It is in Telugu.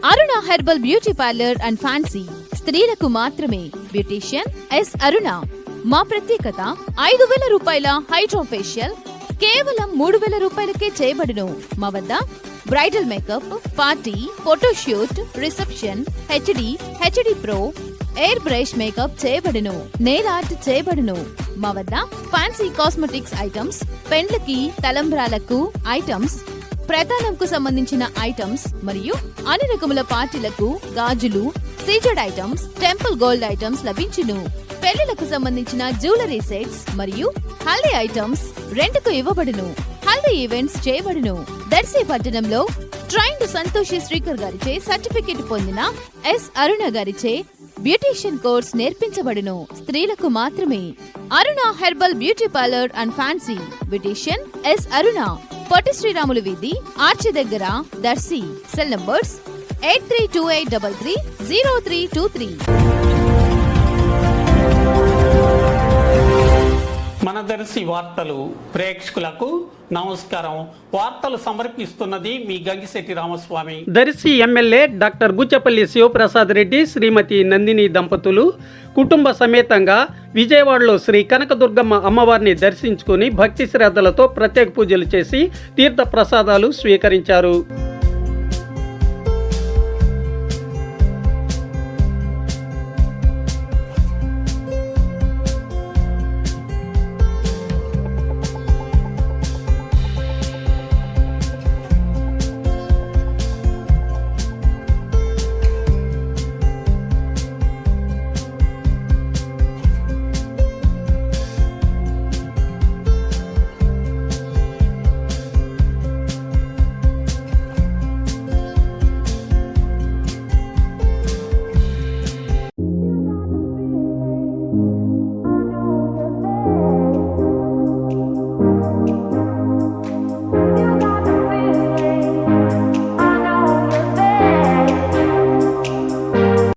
Aruna herbal beauty parlour and fancy స్త్రీలకు మాత్రమే. బ్యూటీషియన్ ఎస్ అరుణ. మా ప్రత్యేకత 5,000 రూపాయల హైడ్రా ఫేషియల్ కేవలం 3,000 రూపాయలకే చేయబడును. మా వద్ద bridal makeup, party, photoshoot, reception, HD pro, air brush makeup చేయబడును. నెయిల్ ఆర్ట్ చేయబడును. మా వద్ద ఫ్యాన్సీ కాస్మెటిక్స్ ఐటమ్స్, పెండ్లకి, తలంబ్రాలకు ఐటమ్స్, ప్రధానంకు సంబంధించిన ఐటమ్స్ మరియు అన్ని రకముల పార్టీలకు గాజులు, CZ items, temple gold items లభించును. పెళ్లిలకు సంబంధించిన జ్యువెలరీ సెట్స్ మరియు హల్దీ ఐటమ్స్ రెంట్కు ఇవ్వబడును. హల్దీ ఈవెంట్స్ చేయబడును. దర్శి పట్టణంలో ట్రైన్డ్ సంతోషి శ్రీకర్ గారిచే సర్టిఫికెట్ పొందిన ఎస్ అరుణ గారిచే బ్యూటీషియన్ కోర్స్ నేర్పించబడును. స్త్రీలకు మాత్రమే. Aruna herbal beauty parlour and fancy. Beautician S Aruna. Potti Sriramulu వీధి, ఆర్చి దగ్గర, దర్శి. Cell numbers 8328330323. మన దర్శి వార్తలు ప్రేక్షకులకు నమస్కారం. వార్తలు సమర్పిస్తున్నది మీ గంగిశెట్టి రామస్వామి. దర్శి ఎమ్మెల్యే డాక్టర్ గుచ్చపల్లి శివప్రసాద్ రెడ్డి, శ్రీమతి నందిని దంపతులు కుటుంబ సమేతంగా విజయవాడలో శ్రీ కనకదుర్గమ్మ అమ్మవారిని దర్శించుకుని భక్తి శ్రద్ధలతో ప్రత్యేక పూజలు చేసి తీర్థ ప్రసాదాలు స్వీకరించారు.